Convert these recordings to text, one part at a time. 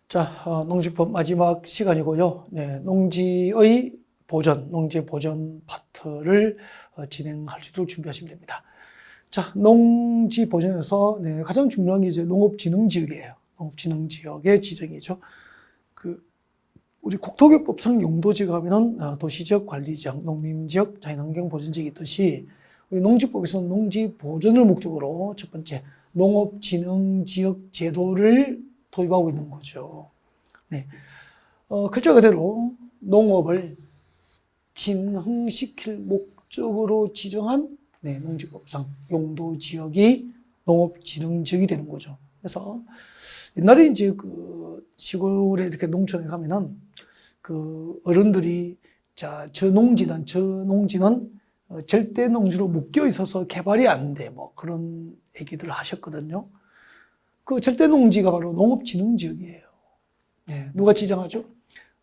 자, 농지법 마지막 시간이고요. 네, 농지의 보전, 농지 보전 파트를 진행할 수 있도록 준비하시면 됩니다. 자, 농지 보전에서 가장 중요한 게 이제 농업진흥지역이에요. 농업진흥지역의 지정이죠. 우리 국토교법상 용도지역 하면은 도시지역, 관리지역, 농림지역, 자연환경보전지역이 있듯이 우리 농지법에서는 농지 보전을 목적으로 첫 번째 농업진흥지역 제도를 도입하고 있는 거죠. 네. 글자 그대로 농업을 진흥시킬 목적으로 지정한 농지법상 용도지역이 농업진흥지역이 되는 거죠. 그래서 옛날에 이제 시골에 이렇게 농촌에 가면은 어른들이 저 농지는 절대 농지로 묶여 있어서 개발이 안 돼. 뭐 그런 얘기들을 하셨거든요. 그 절대 농지가 바로 농업진흥지역이에요. 네, 누가 지정하죠?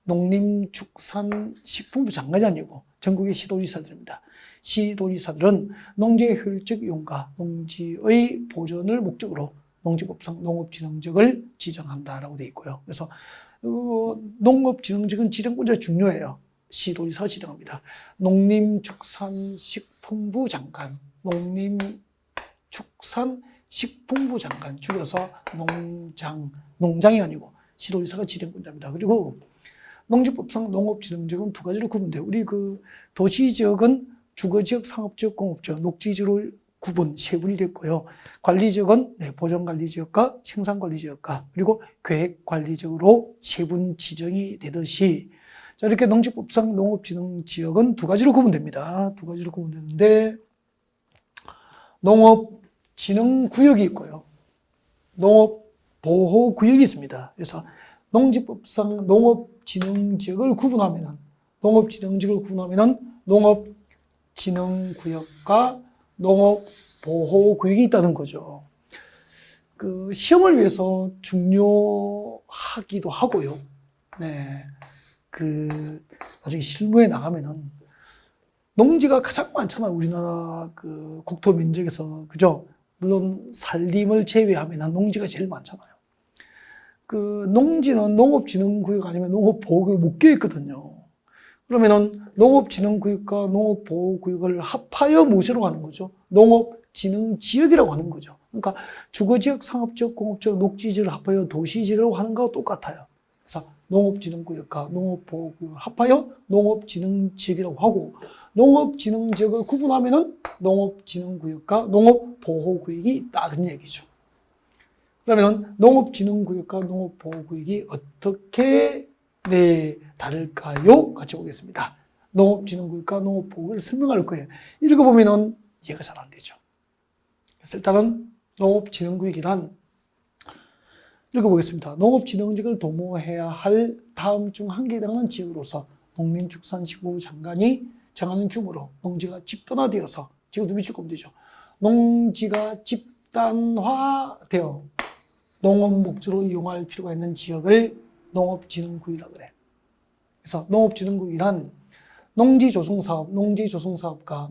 농림축산식품부 장관이 아니고 전국의 시도지사들입니다. 시도지사들은 농지의 효율적 이용과 농지의 보존을 목적으로 농지법상 농업진흥지역을 지정한다라고 되어 있고요. 그래서 농업진흥지역은 지정권자가 중요해요. 시도지사가 지정합니다. 농림축산식품부 장관, 농림축산식품부 장관, 줄여서 농장이 아니고 시도지사가 지정권자입니다. 그리고 농지법상 농업진흥지역은 두 가지로 구분돼요. 우리 도시지역은 주거지역, 상업지역, 공업지역, 녹지지로 구분, 세분이 됐고요. 관리지역은 보전관리지역과 생산관리지역과 그리고 계획관리지역으로 세분 지정이 되듯이 자, 이렇게 농지법상 농업진흥지역은 두 가지로 구분됩니다. 두 가지로 구분되는데 농업진흥구역이 있고요. 농업보호구역이 있습니다. 그래서 농지법상 농업진흥지역을 구분하면은 농업진흥구역과 농업보호구역이 있다는 거죠. 시험을 위해서 중요하기도 하고요. 네. 나중에 실무에 나가면은 농지가 가장 많잖아요. 우리나라 국토 면적에서. 그죠? 물론 산림을 제외하면 농지가 제일 많잖아요. 농지는 농업진흥구역 아니면 농업보호구역 묶여 있거든요. 그러면은 농업진흥구역과 농업보호구역을 합하여 무엇이라고 하는 거죠? 농업진흥지역이라고 하는 거죠. 그러니까 주거지역, 상업지역, 공업지역, 녹지지를 합하여 도시지역이라고 하는 거와 똑같아요. 그래서 농업진흥구역과 농업보호구역을 합하여 농업진흥지역이라고 하고 농업진흥지역을 구분하면은 농업진흥구역과 농업보호구역이 있다 그런 얘기죠. 그러면 농업진흥구역과 농업보호구역이 어떻게 다를까요? 같이 보겠습니다. 농업진흥구역과 농업보호구역을 설명할 거예요. 읽어보면 이해가 잘 안 되죠. 그래서 일단은 농업진흥구역이란 읽어보겠습니다. 농업진흥지역을 도모해야 할 다음 중 한 개에 해당하는 지역으로서 농림축산식품부 장관이 정하는 규모로 농지가 집단화되어서 지금도 미칠 겁니다. 농지가 집단화되어 농업 목적으로 이용할 필요가 있는 지역을 농업진흥구역이라고 그래. 그래서 농업진흥구역이란 농지조성사업, 농지조성사업과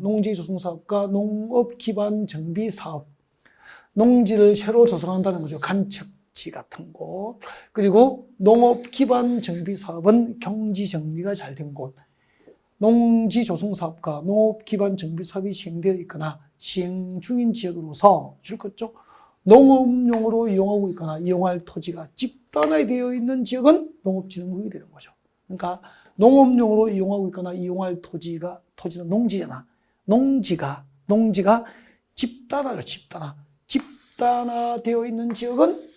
농업기반정비사업, 농지를 새로 조성한다는 거죠. 간척지 같은 곳. 그리고 농업기반정비사업은 경지정비가 잘 된 곳. 농지조성사업과 농업기반정비사업이 시행되어 있거나 시행 중인 지역으로서 줄것죠. 농업용으로 이용하고 있거나 이용할 토지가 집단화되어 있는 지역은 농업진흥구역이 되는 거죠. 그러니까 농업용으로 이용하고 있거나 이용할 토지는 농지잖아. 농지가 집단화되어 있는 지역은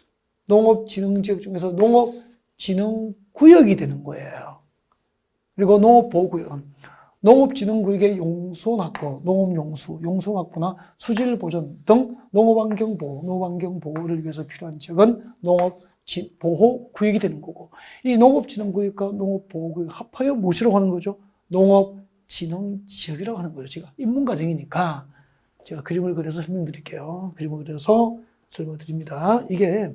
농업진흥지역 중에서 농업진흥구역이 되는 거예요. 그리고 농업보호구역은 농업진흥구역의 용손확보, 용손확보나 수질보존 등 농업환경보호를 위해서 필요한 지역은 농업보호구역이 되는 거고 이 농업진흥구역과 농업보호구역 합하여 무엇이라고 하는 거죠? 농업진흥지역이라고 하는 거죠. 제가 인문과정이니까 제가 그림을 그려서 설명드릴게요. 그림을 그려서 설명드립니다. 이게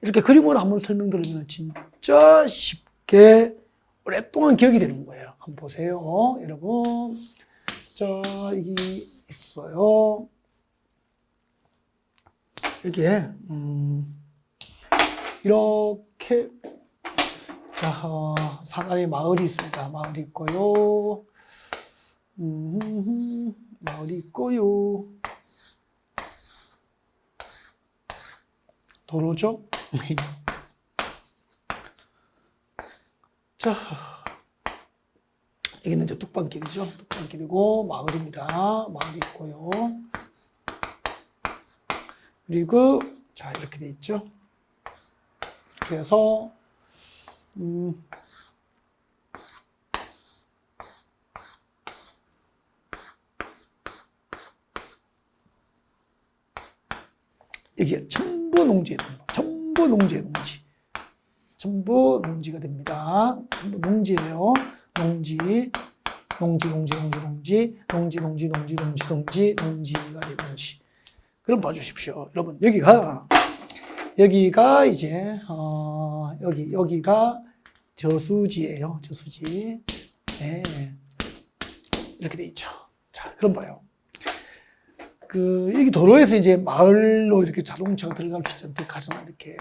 이렇게 그림으로 한번 설명드리면 진짜 쉽게 오랫동안 기억이 되는 거예요. 한번 보세요, 여러분. 자, 여기 있어요. 여기에 이렇게 이렇게 자, 산안에 마을이 있습니다. 마을이 있고요. 마을이 있고요. 도로죠? 자, 여기는 이제 뚝방길이죠. 뚝방길이고 마을입니다. 마을이 있고요. 그리고 자, 이렇게 돼 있죠. 이렇게 해서 여기에 전부 농지에 됩니다. 전부 농지에 농지. 전부 농지가 됩니다. 전부 농지예요. 농지가 되는 농지. 그럼 봐주십시오. 여러분, 여기가 이제, 여기가 저수지예요. 저수지. 네. 이렇게 돼 있죠. 자, 그럼 봐요. 여기 도로에서 이제 마을로 이렇게 자동차가 들어가면 진짜 가잖아, 이렇게.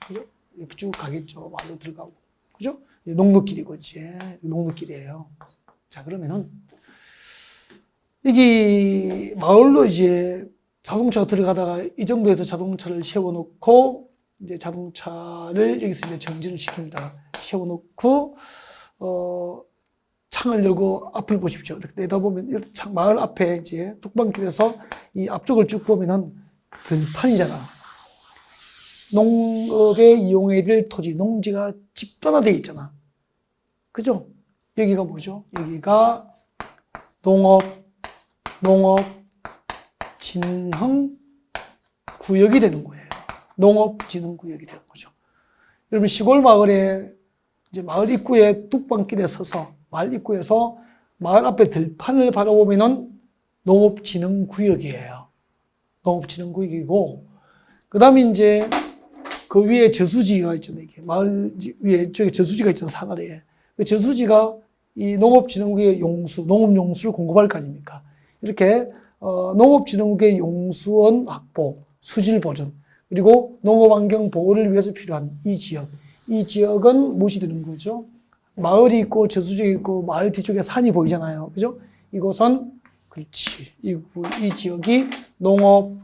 그죠? 이렇게 쭉 가겠죠. 마을로 들어가고. 그죠? 농로길이고, 이제. 농로길이에요. 자, 그러면은, 여기 마을로 이제 자동차가 들어가다가 이 정도에서 자동차를 세워놓고, 이제 자동차를 여기서 이제 정지를 시킵니다. 세워놓고, 창을 열고 앞을 보십시오. 이렇게 내다보면, 마을 앞에 이제 뚝방길에서 이 앞쪽을 쭉 보면은 들판이잖아. 농업에 이용해야 될 토지, 농지가 집단화되어 있잖아. 그죠? 여기가 뭐죠? 여기가 농업진흥구역이 되는 거예요. 농업진흥구역이 되는 거죠. 여러분, 시골 마을에, 이제 마을 입구에 뚝방길에 서서, 마을 입구에서 마을 앞에 들판을 바라보면은 농업진흥구역이에요. 농업진흥구역이고, 그 다음에 이제 그 위에 저수지가 있잖아요. 이게 마을 위에 저기 저수지가 있잖아요. 산 아래에. 그 저수지가 이 농업진흥구역의 용수, 농업용수를 공급할 거 아닙니까? 이렇게 농업진흥구역의 용수원 확보, 수질 보존, 그리고 농업환경 보호를 위해서 필요한 이 지역은 무엇이 되는 거죠? 마을이 있고 저수지가 있고 마을 뒤쪽에 산이 보이잖아요. 그죠? 이곳은 그렇지. 이 지역이 농업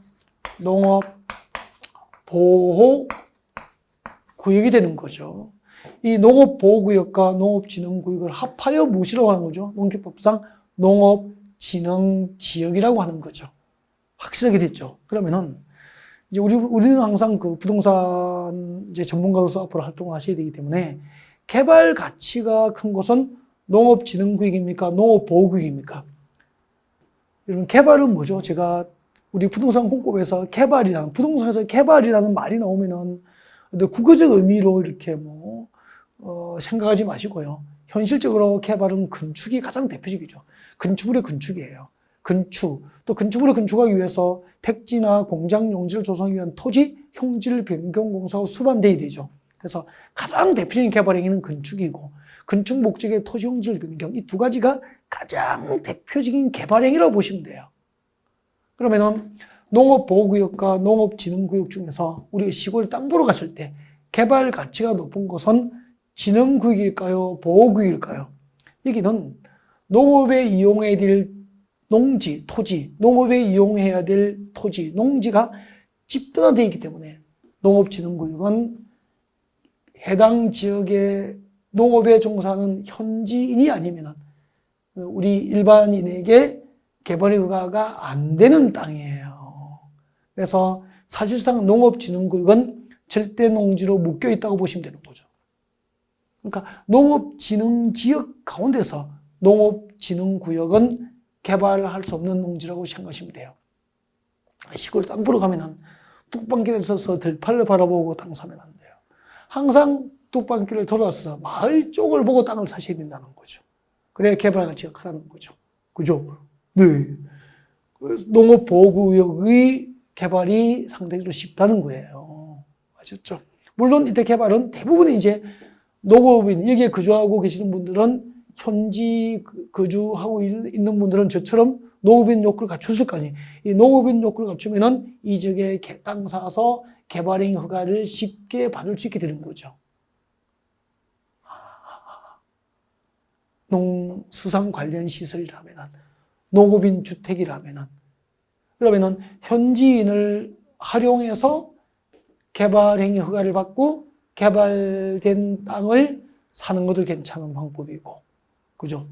보호 구역이 되는 거죠. 이 농업 보호 구역과 농업 진흥 구역을 합하여 무엇이라고 하는 거죠? 농기법상 농업 진흥 지역이라고 하는 거죠. 확실하게 됐죠. 그러면은 이제 우리는 항상 그 부동산 이제 전문가로서 앞으로 활동을 하셔야 되기 때문에 개발 가치가 큰 곳은 농업 진흥 구역입니까? 농업 보호 구역입니까? 여러분, 개발은 뭐죠? 제가 우리 부동산 공급에서 부동산에서 개발이라는 말이 나오면은, 근데 국어적 의미로 이렇게 생각하지 마시고요. 현실적으로 개발은 건축이 가장 대표적이죠. 건축물의 건축이에요. 또 건축물을 건축하기 위해서 택지나 공장 용지를 조성하기 위한 토지, 형질 변경 공사가 수반돼야 되죠. 그래서 가장 대표적인 개발 행위는 건축이고, 건축 목적의 토지 형질 변경, 이 두 가지가 가장 대표적인 개발 행위라고 보시면 돼요. 그러면은 농업보호구역과 농업진흥구역 중에서 우리 시골 땅 보러 갔을 때 개발 가치가 높은 곳은 진흥구역일까요? 보호구역일까요? 여기는 농업에 이용해야 될 농지, 토지, 농업에 이용해야 될 토지, 농지가 집단화되어 있기 때문에 농업진흥구역은 해당 지역의 농업에 종사하는 현지인이 아니면 우리 일반인에게 개발 허가가 안 되는 땅이에요. 그래서 사실상 농업진흥구역은 절대 농지로 묶여 있다고 보시면 되는 거죠. 그러니까 농업진흥지역 가운데서 농업진흥구역은 개발할 수 없는 농지라고 생각하시면 돼요. 시골 땅 보러 가면은 뚝방길에 서서 들판을 바라보고 땅 사면 안 돼요. 항상 뚝방길을 돌아서 마을 쪽을 보고 땅을 사셔야 된다는 거죠. 그래야 개발 가치가 크다는 거죠. 그죠? 네. 농업보호구역의 개발이 상대적으로 쉽다는 거예요. 아셨죠? 물론 이때 개발은 대부분이 이제 농업인, 여기에 거주하고 계시는 분들은 현지 거주하고 있는 분들은 저처럼 농업인 요건을 갖췄을 거 아니에요. 이 농업인 요건을 갖추면은 이 지역에 땅 사서 개발행 허가를 쉽게 받을 수 있게 되는 거죠. 농수산 관련 시설이라면은, 농업인 주택이라면은, 그러면은 현지인을 활용해서 개발행위 허가를 받고 개발된 땅을 사는 것도 괜찮은 방법이고, 그죠?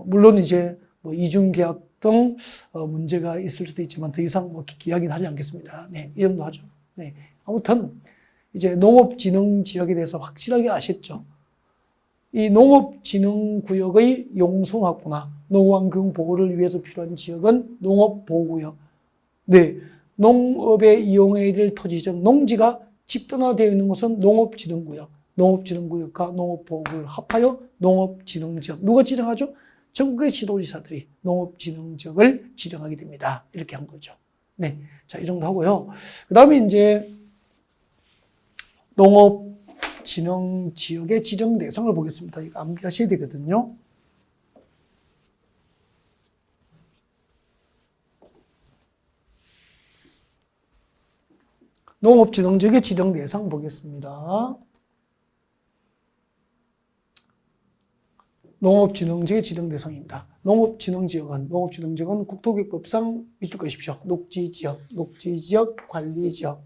물론 이제 뭐 이중계약 등 문제가 있을 수도 있지만 더 이상 뭐 깊게 이야기는 하지 않겠습니다. 네, 이 정도 하죠. 네, 아무튼 이제 농업진흥지역에 대해서 확실하게 아셨죠? 이 농업진흥구역의 용성확보나 농업환경 보호를 위해서 필요한 지역은 농업보호구역. 네, 농업에 이용해야 될 토지적 농지가 집단화되어 있는 곳은 농업진흥구역. 농업진흥구역과 농업보호구역을 합하여 농업진흥지역. 누가 지정하죠? 전국의 지도지사들이 농업진흥지역을 지정하게 됩니다. 이렇게 한 거죠. 네, 자, 이 정도 하고요. 그 다음에 이제 농업진흥지역의 지정 대상을 보겠습니다. 이거 암기하셔야 되거든요. 농업진흥지역의 지정 대상 보겠습니다. 농업진흥지역의 지정 대상입니다. 농업진흥지역은 국토교육법상 밑줄 그으십시오. 녹지지역, 관리지역,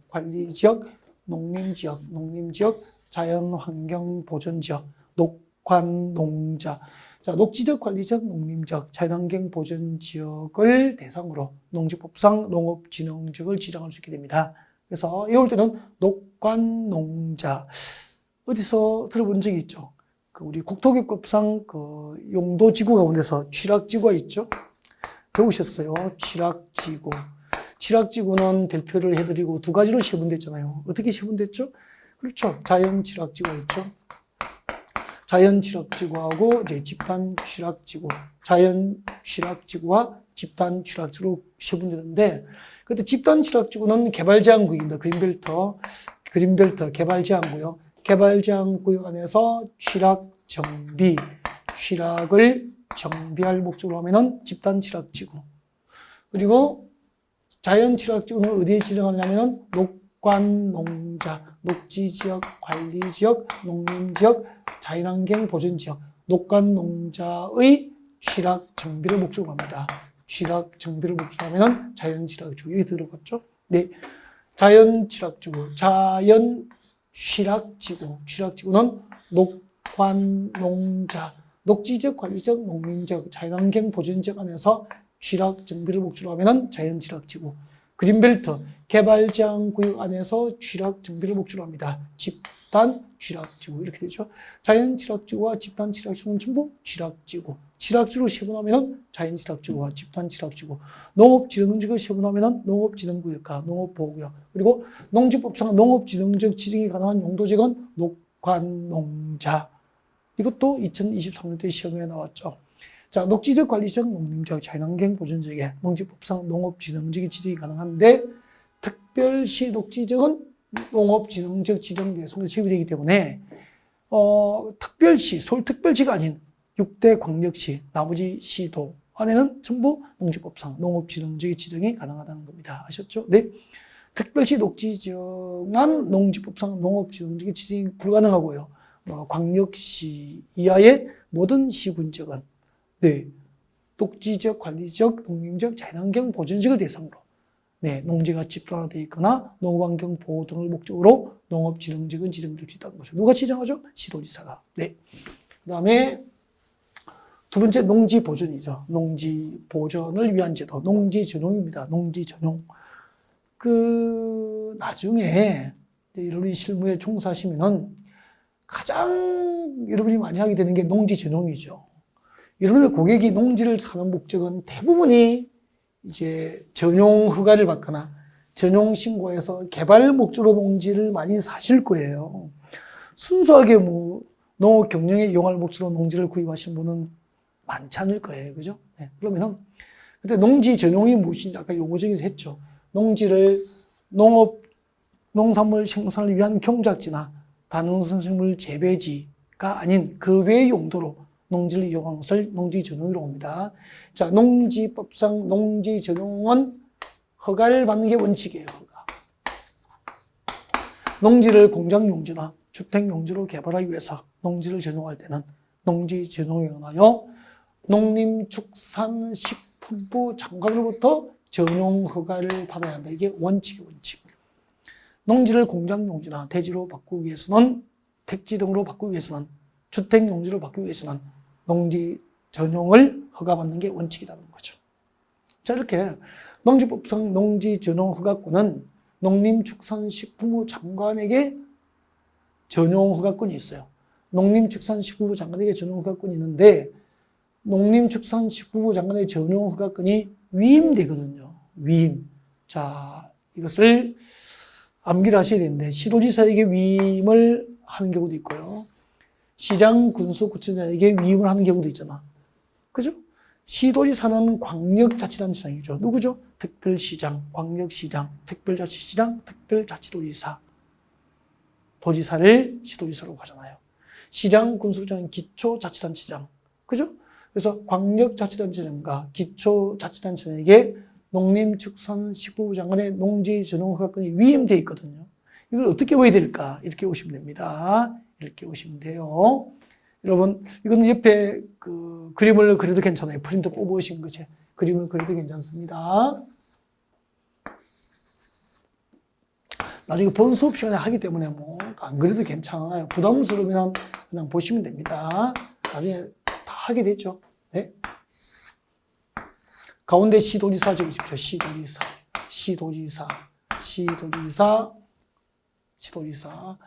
농림지역, 자연환경보전지역, 녹관농자. 자, 녹지적, 관리적, 농림적, 자연환경보전지역을 대상으로 농지법상 농업진흥지역을 지정할 수 있게 됩니다. 그래서 외울 때는 녹관농자. 어디서 들어본 적이 있죠? 우리 국토교육법상 용도지구 가운데서 취락지구가 있죠? 배우셨어요. 취락지구. 취락지구는 대표를 해드리고 두 가지로 세분됐잖아요. 어떻게 세분됐죠? 그렇죠. 자연취락지구가 있죠. 자연취락지구하고 이제 집단취락지구. 자연취락지구와 집단취락지구로 세분되는데, 그때 집단취락지구는 개발제한구역입니다. 그린벨트 개발제한구역. 개발제한구역 안에서 취락을 정비할 목적으로 하면은 집단취락지구. 그리고 자연취락지구는 어디에 지정하냐면은 녹관농자, 녹지지역, 관리지역, 농림지역, 자연환경보전지역, 녹관농자의 취락 정비를 목적으로 합니다. 취락 정비를 목적으로 하면은 자연취락지구. 여기 들어봤죠? 네. 취락지구는 녹관농자, 녹지적, 관리적, 농림적, 자연환경보전지역 안에서 취락 정비를 목적으로 하면은 자연취락지구. 그린벨트 개발제한구역 안에서 취락 정비를 목적으로 합니다. 집단취락지구 이렇게 되죠. 자연취락지구와 집단취락지구는 전부 취락지구. 취락지구로 세분하면은 자연취락지구와 집단취락지구. 농업진흥지역을 세분하면은 농업진흥구역과 농업보호구역. 그리고 농지법상 농업진흥지역 지정이 가능한 용도지역은 녹관농자. 이것도 2023년도에 시험에 나왔죠. 자, 녹지적, 관리적, 농림적, 자연환경보전지역에 농지법상 농업진흥지역이 지정이 가능한데, 특별시 녹지적은 농업진흥지역 지정 대상으로 제외되기 때문에 특별시, 서울특별시가 아닌 6대 광역시, 나머지 시도 안에는 전부 농지법상 농업진흥지역 지정이 가능하다는 겁니다. 아셨죠? 네. 특별시 녹지지역만 농지법상 농업진흥지역 지정이 불가능하고요. 광역시 이하의 모든 시군지역은 네, 녹지적, 관리적, 농림적, 자연환경 보전지역을 대상으로 네, 농지가 집단화되어 있거나 농업환경 보호 등을 목적으로 농업진흥지역은 지정될 수 있다는 거죠. 누가 지정하죠? 시도지사가. 네. 그 다음에 두 번째 농지보전이죠. 농지보전을 위한 제도, 농지전용입니다. 농지전용. 나중에 여러분이 실무에 종사하시면은 가장 여러분이 많이 하게 되는 게 농지전용이죠. 여러분의 고객이 농지를 사는 목적은 대부분이 이제 전용 허가를 받거나 전용 신고해서 개발 목적으로 농지를 많이 사실 거예요. 순수하게 뭐 농업 경영에 이용할 목적으로 농지를 구입하신 분은 많지 않을 거예요. 그죠? 네. 그러면은 근데 농지 전용이 무엇인지 아까 용어적에서 했죠. 농지를 농산물 생산을 위한 경작지나 다농산식물 재배지가 아닌 그 외의 용도로 농지를 이용하는 것을 농지전용이라고 합니다. 자, 농지법상 농지전용은 허가를 받는 게 원칙이에요. 허가. 농지를 공장용지나 주택용지로 개발하기 위해서 농지를 전용할 때는 농지 전용에 관하여 농림축산식품부 장관으로부터 전용 허가를 받아야 한다. 이게 원칙이에요, 원칙. 농지를 공장용지나 대지로 바꾸기 위해서는, 택지 등으로 바꾸기 위해서는, 주택용지로 바꾸기 위해서는 농지 전용을 허가받는 게 원칙이라는 거죠. 자, 이렇게 농지법상 농지 전용 허가권은 농림축산식품부 장관에게 전용 허가권이 있어요. 농림축산식품부 장관에게 전용 허가권이 있는데, 농림축산식품부 장관의 전용 허가권이 위임되거든요. 위임. 자, 이것을 암기를 하셔야 되는데, 시도지사에게 위임을 하는 경우도 있고요. 시장, 군수, 구청장에게 위임을 하는 경우도 있잖아. 그죠? 시도지사는 광역자치단체장이죠. 누구죠? 특별시장, 광역시장, 특별자치시장, 특별자치도지사. 도지사를 시도지사라고 하잖아요. 시장, 군수장은 기초자치단체장. 그죠? 그래서 광역자치단체장과 기초자치단체장에게 농림축산식품부 장관의 농지 전용 허가권이 위임되어 있거든요. 이걸 어떻게 봐야 될까? 이렇게 오시면 됩니다. 이렇게 오시면 돼요. 여러분, 이거는 옆에 그 그림을 그려도 괜찮아요. 프린트 뽑으신 것이 그림을 그려도 괜찮습니다. 나중에 본 수업 시간에 하기 때문에 뭐 안 그래도 괜찮아요. 부담스러우면 그냥 보시면 됩니다. 나중에 다 하게 되죠. 네. 가운데 시도지사 적으십시오. 시도지사, 시도지사, 시도지사, 시도지사.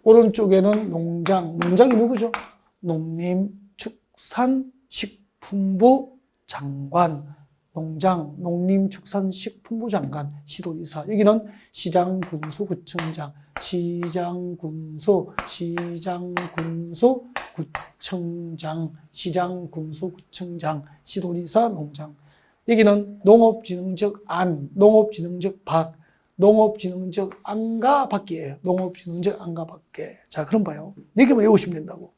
오른쪽에는 농장, 농장이 누구죠? 농림축산식품부 장관, 농장, 농림축산식품부 장관, 시도지사. 여기는 시장, 군수, 구청장, 시장, 군수, 시장, 군수, 구청장, 시장, 군수, 구청장, 시도지사, 농장. 여기는 농업진흥적 안, 농업진흥적 밖, 농업진흥적 안과 밖이에요. 농업진흥적 안과 밖에. 자, 그럼 봐요. 여기만 외우시면 된다고.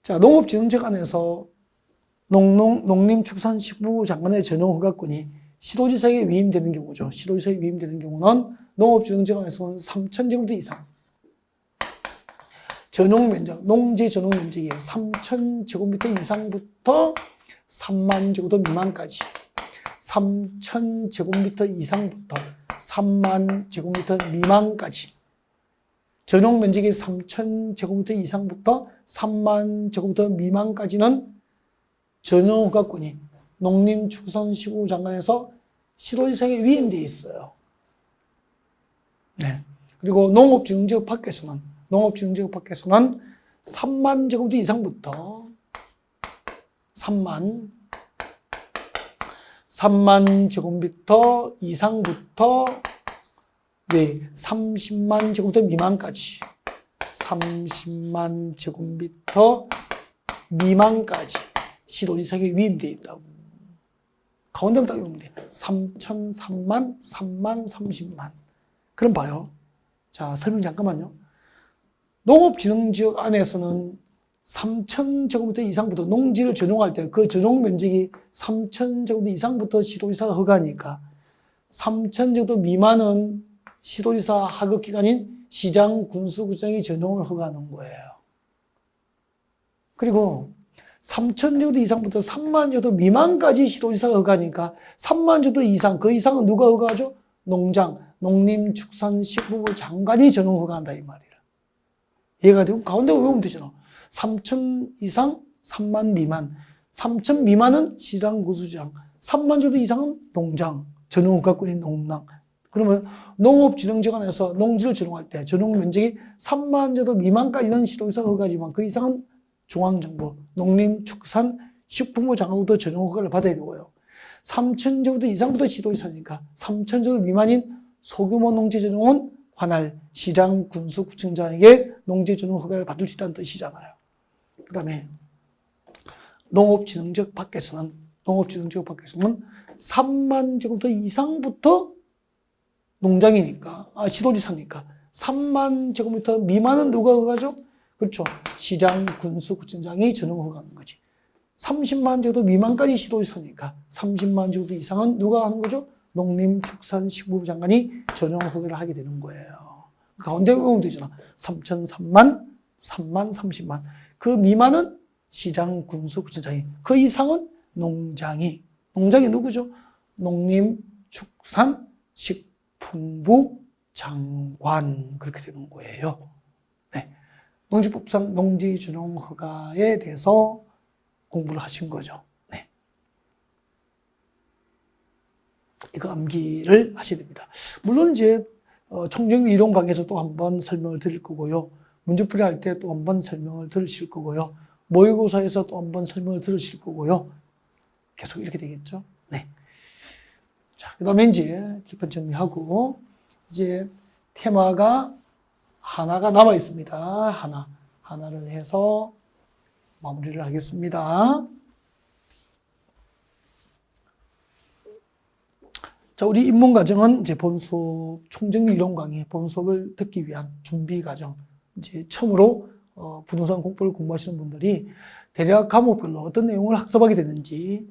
자, 농업진흥적 안에서 농림축산식품부 장관의 전용 허가권이 시도지사에게 위임되는 경우죠. 시도지사에게 위임되는 경우는 농업진흥적 안에서는 3,000제곱미터 이상. 전용 면적, 농지 전용 면적이 3,000제곱미터 이상부터 3만 제곱미터 미만까지. 3,000제곱미터 이상부터 3만 제곱미터 미만까지. 전용 면적이 3,000제곱미터 이상부터 3만 제곱미터 미만까지는 전용 허가권이 농림축산식품부 장관에서 시도지사에게 위임되어 있어요. 네. 그리고 농업진흥지역 밖에서는 3만 제곱미터 이상부터 3만 제곱미터 이상부터 네, 30만 제곱미터 미만까지 30만 제곱미터 미만까지 시도지사에게 위임되어 있다고. 가운데만 딱 외우면 돼. 3천, 3만, 3만, 30만. 그럼 봐요. 자, 설명 잠깐만요. 농업진흥지역 안에서는 3,000제곱미터 이상부터 농지를 전용할 때 그 전용 면적이 3,000제곱미터 이상부터 시도지사가 허가하니까 3,000제곱미터 미만은 시도지사 하급기관인 시장, 군수구청이 전용을 허가하는 거예요. 그리고 3,000제곱미터 이상부터 3만 제곱미터 미만까지 시도지사가 허가하니까 3만 제곱미터 이상, 그 이상은 누가 허가하죠? 농장, 농림축산식품부 장관이 전용 허가한다 이 말이라. 이해가 되고 가운데 외우면 되잖아. 3천 이상, 3만 미만. 3천 미만은 시장, 구수장. 3만 제곱미터 이상은 농장, 전용 허가권인 농랑. 그러면 농업진흥지역 안에서 농지를 전용할 때 전용 면적이 3만 제곱미터 미만까지는 시도지사가 허가지만 그 이상은 중앙정부, 농림축산식품부 장관부터 전용 허가를 받아야 되고요. 3,000제곱미터 이상부터 시도지사니까 3,000제곱미터 미만인 소규모 농지 전용은 관할, 시장, 군수, 구청장에게 농지 전용 허가를 받을 수 있다는 뜻이잖아요. 그 다음에 농업진흥지역 밖에서는 3만 제곱미터 이상부터 농장이니까, 시도지사니까 3만 제곱미터 미만은 누가 허가죠? 그렇죠. 시장, 군수, 구청장이 전용 허가하는 거지. 30만 제곱미터 미만까지 시도지사니까 30만 제곱미터 이상은 누가 하는 거죠? 농림축산식품부 장관이 전용 허가를 하게 되는 거예요. 가운데 외우면 되잖아. 3천, 3만, 3만, 30만. 그 미만은 시장, 군수, 구청장이. 그 이상은 농장이. 농장이 누구죠? 농림, 축산, 식품부, 장관. 그렇게 되는 거예요. 네. 농지법상 농지준용허가에 대해서 공부를 하신 거죠. 네. 이거 암기를 하셔야 됩니다. 물론 이제 총정리 이론 강의에서 또 한번 설명을 드릴 거고요. 문제풀이 할 때 또 한번 설명을 들으실 거고요. 모의고사에서 또 한번 설명을 들으실 거고요. 계속 이렇게 되겠죠. 네. 자, 그 다음에 이제 기본 정리하고, 이제 테마가 하나가 남아 있습니다. 하나를 해서 마무리를 하겠습니다. 자, 우리 입문과정은 이제 본수업, 총정리 이론 강의, 본수업을 듣기 위한 준비 과정. 이제 처음으로 부동산 공부를 공부하시는 분들이 대략 과목별로 어떤 내용을 학습하게 되는지,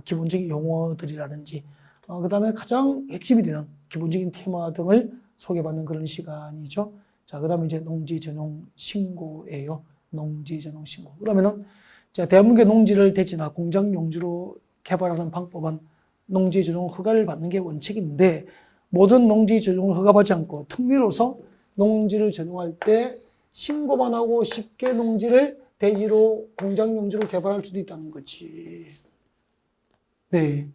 기본적인 용어들이라든지, 그 다음에 가장 핵심이 되는 기본적인 테마 등을 소개받는 그런 시간이죠. 자, 그 다음에 이제 농지 전용 신고예요. 농지 전용 신고. 그러면은, 자, 대한민국의 농지를 대지나 공장 용지로 개발하는 방법은 농지 전용 허가를 받는 게 원칙인데, 모든 농지 전용을 허가받지 않고 특례로서 농지를 전용할 때 신고만 하고 쉽게 농지를 대지로 공장 용지로 개발할 수도 있다는 거지. 네.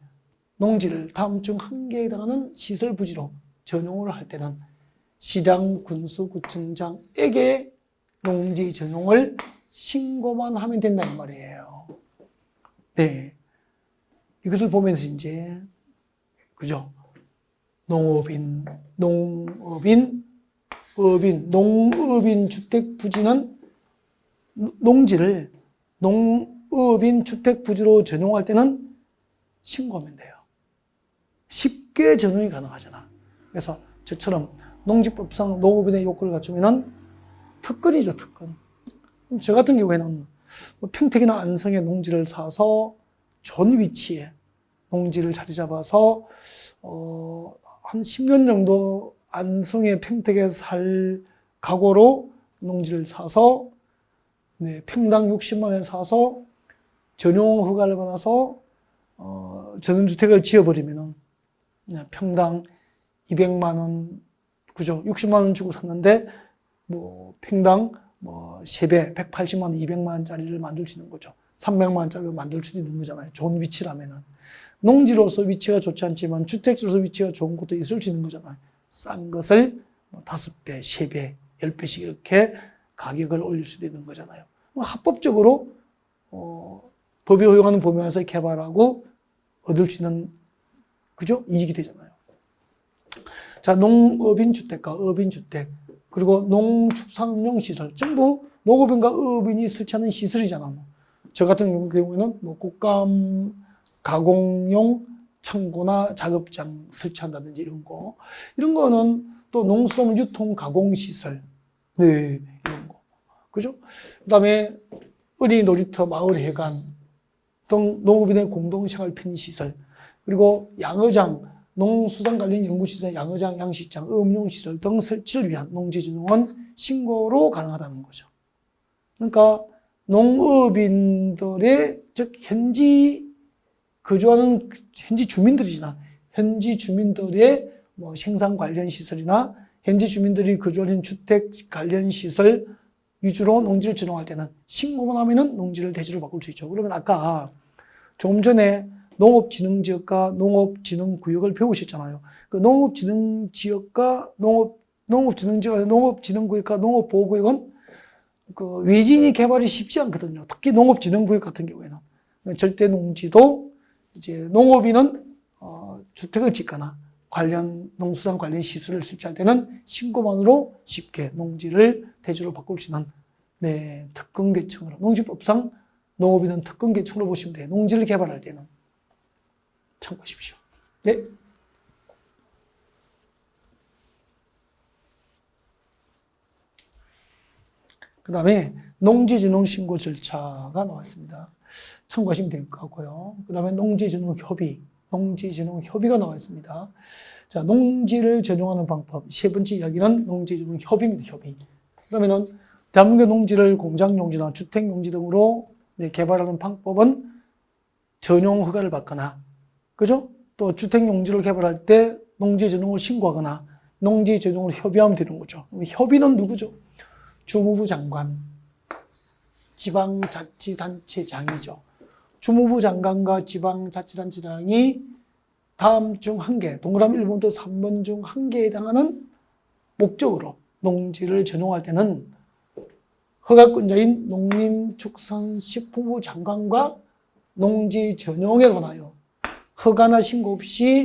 농지를 다음 중 한 개에 해당하는 시설 부지로 전용을 할 때는 시장, 군수, 구청장에게 농지 전용을 신고만 하면 된다 이 말이에요. 네. 이것을 보면서 이제, 그죠? 농업인 주택 부지는 농지를 농업인 주택 부지로 전용할 때는 신고하면 돼요. 쉽게 전용이 가능하잖아. 그래서 저처럼 농지법상 농업인의 요건을 갖추면은 특권이죠, 특권. 저 같은 경우에는 평택이나 안성에 농지를 사서 좋은 위치에 농지를 자리 잡아서 한 10년 정도 안성에 평택에 살 각오로 농지를 사서 평당 60만 원 사서 전용 허가를 받아서 전원주택을 지어버리면은 평당 200만 원, 그죠? 60만 원 주고 샀는데 뭐 평당 3배, 180만 원, 200만 원짜리를 만들 수 있는 거죠. 300만 원짜리로 만들 수도 있는 거잖아요. 좋은 위치라면은. 농지로서 위치가 좋지 않지만 주택지로서 위치가 좋은 곳도 있을 수 있는 거잖아요. 싼 것을 5배, 3배, 10배씩 이렇게 가격을 올릴 수도 있는 거잖아요. 합법적으로 법이 허용하는 범위 안에서 개발하고 얻을 수 있는, 그죠? 이익이 되잖아요. 자, 농업인 주택과 업인 주택, 그리고 농축산업용 시설, 전부 농업인과 업인이 설치하는 시설이잖아. 저 같은 경우에는 곡감 가공용 창고나 작업장 설치한다든지 이런 거는 또 농수산물 유통 가공 시설, 네, 이런 거, 그죠? 그다음에 어린이 놀이터, 마을 해관 등 농업인의 공동생활 편의 시설, 그리고 양어장, 농수산 관련 연구시설, 양어장, 양식장, 음용시설 등 설치를 위한 농지전용은 신고로 가능하다는 거죠. 그러니까 농업인들의, 즉 현지 거주하는 현지 주민들이잖아. 현지 주민들의 생산 관련 시설이나 현지 주민들이 거주하는 주택 관련 시설 위주로 농지를 전용할 때는 신고만 하면은 농지를 대지로 바꿀 수 있죠. 그러면 아까 조금 전에 농업진흥지역과 농업진흥구역을 배우셨잖아요. 그 농업진흥지역과 농업진흥지역과 농업진흥구역과 농업보호구역은 그 외진이 개발이 쉽지 않거든요. 특히 농업진흥구역 같은 경우에는 절대 농지도 이제 농업인은 주택을 짓거나 관련 농수산 관련 시설을 설치할 때는 신고만으로 쉽게 농지를 대지로 바꿀 수 있는 특권계층으로, 농지법상 농업인은 특권계층으로 보시면 돼요. 농지를 개발할 때는 참고하십시오. 네. 그 다음에 농지전용 신고 절차가 나와 있습니다. 참고하시면 될 것 같고요. 그 다음에 농지전용협의가 나와 있습니다. 자, 농지를 전용하는 방법. 세 번째 이야기는 농지전용협의입니다. 협의. 그러면은 대한민국 농지를 공장용지나 주택용지 등으로 개발하는 방법은 전용 허가를 받거나, 그죠? 또 주택용지를 개발할 때 농지 전용을 신고하거나 농지 전용을 협의하면 되는 거죠. 협의는 누구죠? 주무부 장관, 지방자치단체장이죠. 주무부 장관과 지방자치단체장이 다음 중 한 개, 동그라미 1번부터 3번 중 한 개에 해당하는 목적으로 농지를 전용할 때는 허가권자인 농림축산식품부 장관과 농지 전용에 관하여 허가나 신고 없이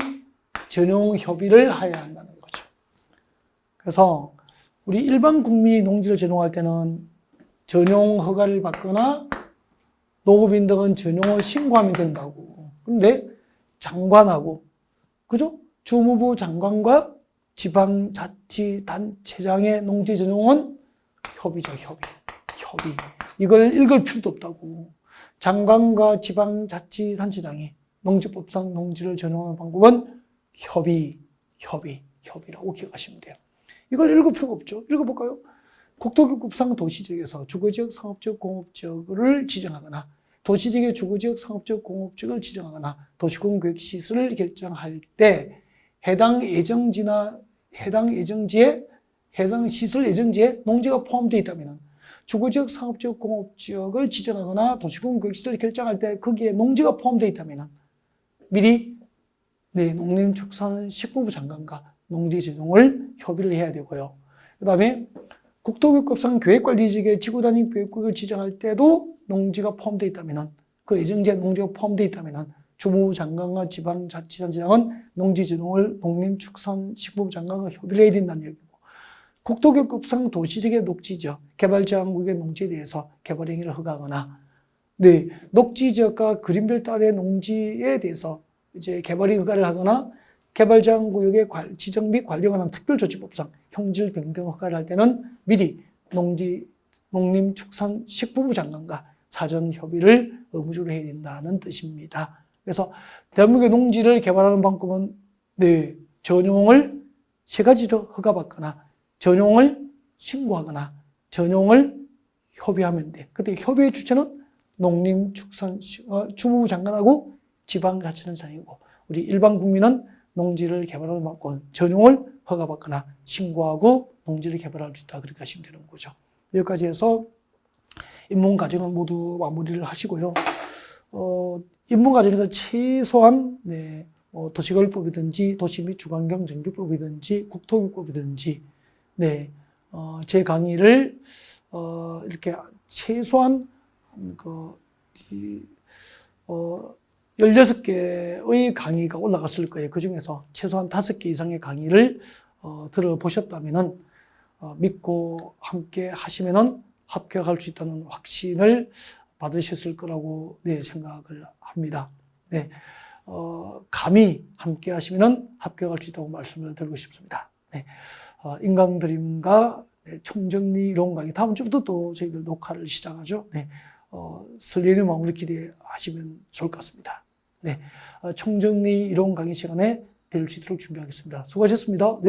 전용 협의를 하여야 한다는 거죠. 그래서 우리 일반 국민이 농지를 전용할 때는 전용 허가를 받거나 농업인 등은 전용을 신고하면 된다고. 그런데 장관하고, 그죠? 주무부 장관과 지방자치단체장의 농지 전용은 협의죠, 협의. 이걸 읽을 필요도 없다고. 장관과 지방자치단체장이 농지법상 농지를 전용하는 방법은 협의라고 기억하시면 돼요. 이걸 읽을 필요가 없죠. 읽어볼까요? 국토교급상 도시지역에서 주거지역, 상업지역, 공업지역을 지정하거나 도시지역의 주거지역, 상업지역, 공업지역을 지정하거나 도시군 계획시설을 결정할 때 해당 시설 예정지에 농지가 포함되어 있다면 주거지역, 상업지역, 공업지역을 지정하거나 도시군 계획시설을 결정할 때 거기에 농지가 포함되어 있다면 미리 농림축산식품부 장관과 농지 전용을 협의를 해야 되고요. 그 다음에 국토교급상 계획관리지역의 지구단위 계획구역을 지정할 때도 농지가 포함되어 있다면 그 예정지에 농지가 포함되어 있다면 주무부 장관과 지방자치단체장은 농지 전용을 농림축산식품부 장관과 협의를 해야 된다는 얘기고, 국토교급상 도시지역의 녹지지역, 개발제한구역의 농지에 대해서 개발 행위를 허가하거나 녹지지역과 그린벨트 아래 농지에 대해서 이제 개발이 허가를 하거나 개발제한구역의 지정 및 관리에 관한 특별조치법상 형질 변경 허가를 할 때는 미리 농림축산식품부 장관과 사전 협의를 의무적으로 해야 된다는 뜻입니다. 그래서 대한민국의 농지를 개발하는 방법은 전용을 세 가지로 허가받거나 전용을 신고하거나 전용을 협의하면 돼. 근데 협의의 주체는 주무부 장관하고 지방자치단체장이고 우리 일반 국민은 농지를 개발하는 방법은 전용을 허가받거나 신고하고 농지를 개발할 수 있다. 그렇게 하시면 되는 거죠. 여기까지 해서 입문과정은 모두 마무리를 하시고요. 입문과정에서 최소한 도시개발법이든지 도시 및 주관경정비법이든지 국토교법이든지 제 강의를 이렇게 최소한 16개의 강의가 올라갔을 거예요. 그 중에서 최소한 5개 이상의 강의를 들어보셨다면은 믿고 함께 하시면은 합격할 수 있다는 확신을 받으셨을 거라고 생각을 합니다. 감히 함께 하시면은 합격할 수 있다고 말씀을 드리고 싶습니다. 인강드림과 총정리 이론 강의 다음 주부터 또 저희들 녹화를 시작하죠. 설레는 마음으로 기대하시면 좋을 것 같습니다. 총정리 이론 강의 시간에 뵐 수 있도록 준비하겠습니다. 수고하셨습니다.